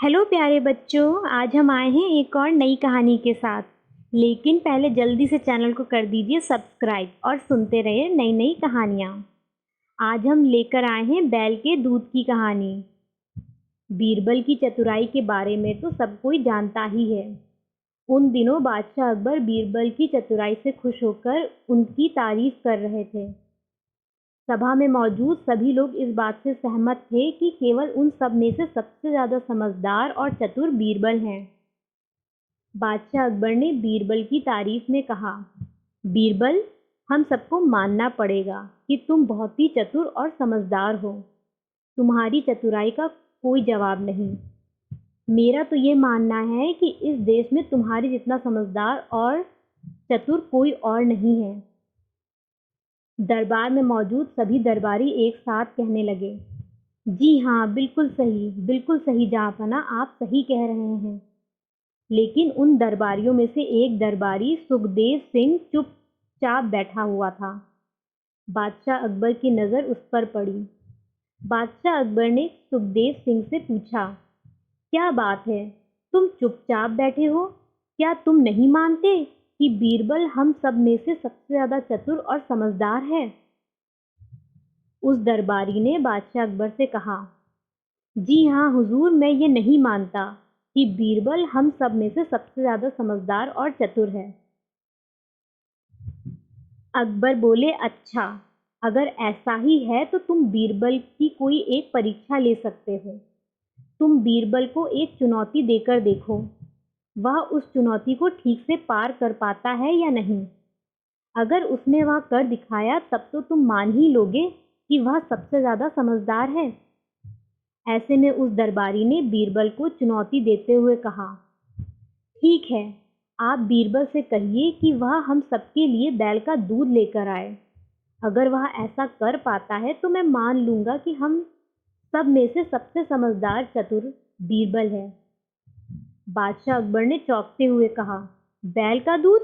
Hello प्यारे बच्चों, आज हम आए हैं एक और नई कहानी के साथ। लेकिन पहले जल्दी से चैनल को कर दीजिए सब्सक्राइब और सुनते रहिए नई नई कहानियाँ। आज हम लेकर आए हैं बैल के दूध की कहानी। बीरबल की चतुराई के बारे में तो सब कोई जानता ही है। उन दिनों बादशाह अकबर बीरबल की चतुराई से खुश होकर उनकी तारीफ कर रहे थे। सभा में मौजूद सभी लोग इस बात से सहमत थे कि केवल उन सब में से सबसे ज़्यादा समझदार और चतुर बीरबल हैं। बादशाह अकबर ने बीरबल की तारीफ में कहा, बीरबल, हम सबको मानना पड़ेगा कि तुम बहुत ही चतुर और समझदार हो। तुम्हारी चतुराई का कोई जवाब नहीं। मेरा तो ये मानना है कि इस देश में तुम्हारे जितना समझदार और चतुर कोई और नहीं है। दरबार में मौजूद सभी दरबारी एक साथ कहने लगे, जी हाँ, बिल्कुल सही जहाँपना, आप सही कह रहे हैं। लेकिन उन दरबारियों में से एक दरबारी सुखदेव सिंह चुपचाप बैठा हुआ था। बादशाह अकबर की नज़र उस पर पड़ी। बादशाह अकबर ने सुखदेव सिंह से पूछा, क्या बात है, तुम चुपचाप बैठे हो? क्या तुम नहीं मानते कि बीरबल हम सब में से सबसे ज़्यादा चतुर और समझदार है? उस दरबारी ने बादशाह अकबर से कहा, जी हाँ हुजूर, मैं ये नहीं मानता कि बीरबल हम सब में से सबसे ज़्यादा समझदार और चतुर है। अकबर बोले, अच्छा, अगर ऐसा ही है तो तुम बीरबल की कोई एक परीक्षा ले सकते हो। तुम बीरबल को एक चुनौती देकर देखो, वह उस चुनौती को ठीक से पार कर पाता है या नहीं। अगर उसने वह कर दिखाया तब तो तुम मान ही लोगे कि वह सबसे ज़्यादा समझदार है। ऐसे में उस दरबारी ने बीरबल को चुनौती देते हुए कहा, ठीक है, आप बीरबल से कहिए कि वह हम सबके लिए बैल का दूध लेकर आए। अगर वह ऐसा कर पाता है तो मैं मान लूँगा कि हम सब में से सबसे समझदार चतुर बीरबल है। बादशाह अकबर ने चौंकते हुए कहा, बैल का दूध?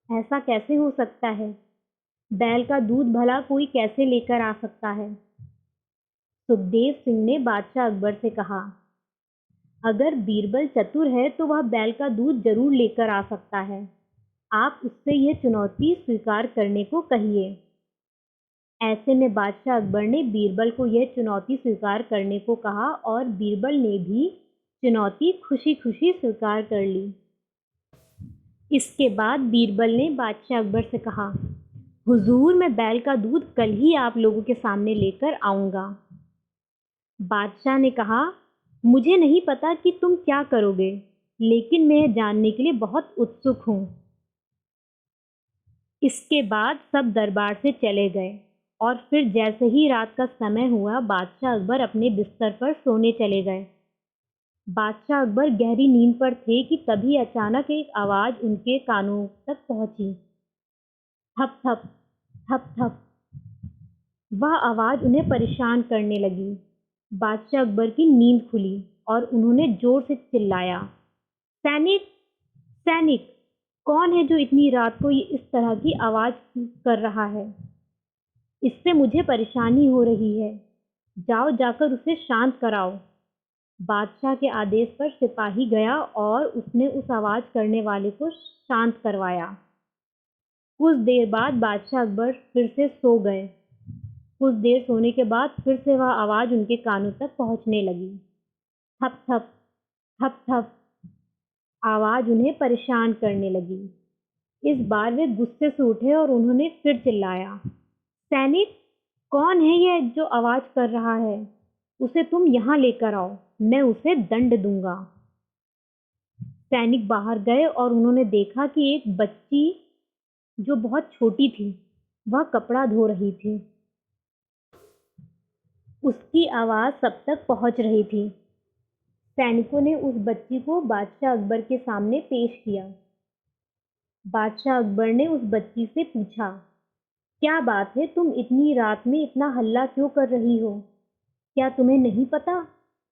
ऐसा कैसे हो सकता है? बैल का दूध भला कोई कैसे लेकर आ सकता है? सुखदेव सिंह ने बादशाह अकबर से कहा, अगर बीरबल चतुर है तो वह बैल का दूध जरूर लेकर आ सकता है। आप उससे यह चुनौती स्वीकार करने को कहिए। ऐसे में बादशाह अकबर ने बीरबल को यह चुनौती स्वीकार करने को कहा और बीरबल ने भी चुनौती खुशी खुशी स्वीकार कर ली। इसके बाद बीरबल ने बादशाह अकबर से कहा, हुजूर, मैं बैल का दूध कल ही आप लोगों के सामने लेकर आऊँगा। बादशाह ने कहा, मुझे नहीं पता कि तुम क्या करोगे, लेकिन मैं जानने के लिए बहुत उत्सुक हूँ। इसके बाद सब दरबार से चले गए और फिर जैसे ही रात का समय हुआ, बादशाह अकबर अपने बिस्तर पर सोने चले गए। बादशाह अकबर गहरी नींद पर थे कि तभी अचानक एक आवाज़ उनके कानों तक पहुंची। थप थप थप थप। वह आवाज़ उन्हें परेशान करने लगी। बादशाह अकबर की नींद खुली और उन्होंने जोर से चिल्लाया, सैनिक, सैनिक, कौन है जो इतनी रात को ये इस तरह की आवाज़ कर रहा है? इससे मुझे परेशानी हो रही है। जाओ, जाकर उसे शांत कराओ। बादशाह के आदेश पर सिपाही गया और उसने उस आवाज़ करने वाले को शांत करवाया। कुछ देर बाद बादशाह अकबर फिर से सो गए। कुछ देर सोने के बाद फिर से वह आवाज़ उनके कानों तक पहुंचने लगी। थप थप थप थप। आवाज़ उन्हें परेशान करने लगी। इस बार वे गुस्से से उठे और उन्होंने फिर चिल्लाया, सैनिक, कौन है यह जो आवाज़ कर रहा है? उसे तुम यहाँ लेकर आओ, मैं उसे दंड दूंगा। सैनिक बाहर गए और उन्होंने देखा कि एक बच्ची जो बहुत छोटी थी, वह कपड़ा धो रही थी। उसकी आवाज़ सब तक पहुंच रही थी। सैनिकों ने उस बच्ची को बादशाह अकबर के सामने पेश किया। बादशाह अकबर ने उस बच्ची से पूछा, क्या बात है, तुम इतनी रात में इतना हल्ला क्यों कर रही हो? क्या तुम्हें नहीं पता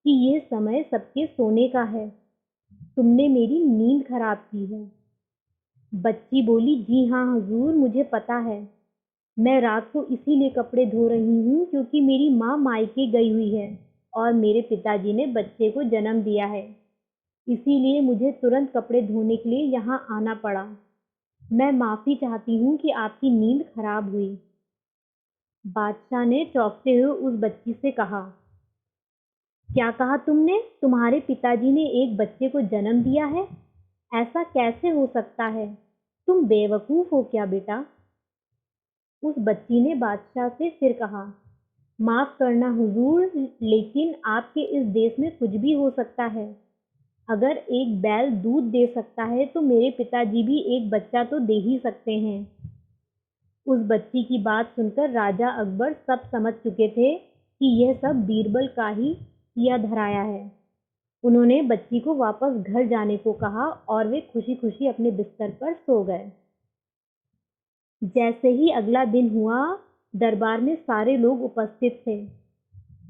कि ये समय सबके सोने का है? तुमने मेरी नींद खराब की है। बच्ची बोली, जी हाँ हुजूर, मुझे पता है। मैं रात को इसीलिए कपड़े धो रही हूँ क्योंकि मेरी माँ मायके गई हुई है और मेरे पिताजी ने बच्चे को जन्म दिया है। इसीलिए मुझे तुरंत कपड़े धोने के लिए यहाँ आना पड़ा। मैं माफ़ी चाहती हूँ कि आपकी नींद खराब हुई। बादशाह ने चौंकते हुए उस बच्ची से कहा, क्या कहा तुमने? तुम्हारे पिताजी ने एक बच्चे को जन्म दिया है? ऐसा कैसे हो सकता है? तुम बेवकूफ़ हो क्या बेटा? उस बच्ची ने बादशाह से फिर कहा, माफ़ करना हुजूर, लेकिन आपके इस देश में कुछ भी हो सकता है। अगर एक बैल दूध दे सकता है तो मेरे पिताजी भी एक बच्चा तो दे ही सकते हैं। उस बच्ची की बात सुनकर राजा अकबर सब समझ चुके थे कि यह सब बीरबल का ही किया धराया है। उन्होंने बच्ची को वापस घर जाने को कहा और वे खुशी खुशी अपने बिस्तर पर सो गए। जैसे ही अगला दिन हुआ, दरबार में सारे लोग उपस्थित थे,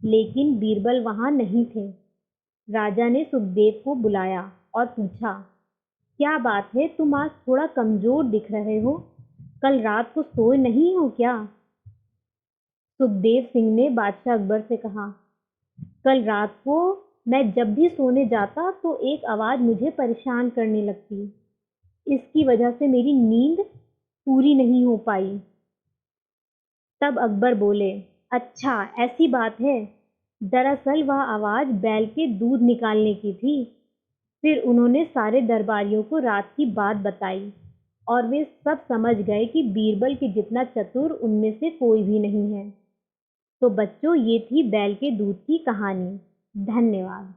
लेकिन बीरबल वहां नहीं थे। राजा ने सुखदेव को बुलाया और पूछा, क्या बात है, तुम आज थोड़ा कमजोर दिख रहे हो? कल रात को सोए नहीं हो क्या? सुखदेव सिंह ने बादशाह अकबर से कहा, कल रात को मैं जब भी सोने जाता तो एक आवाज़ मुझे परेशान करने लगती। इसकी वजह से मेरी नींद पूरी नहीं हो पाई। तब अकबर बोले, अच्छा ऐसी बात है। दरअसल वह आवाज़ बैल के दूध निकालने की थी। फिर उन्होंने सारे दरबारियों को रात की बात बताई और वे सब समझ गए कि बीरबल के जितना चतुर उनमें से कोई भी नहीं है। तो बच्चों, ये थी बैल के दूध की कहानी। धन्यवाद।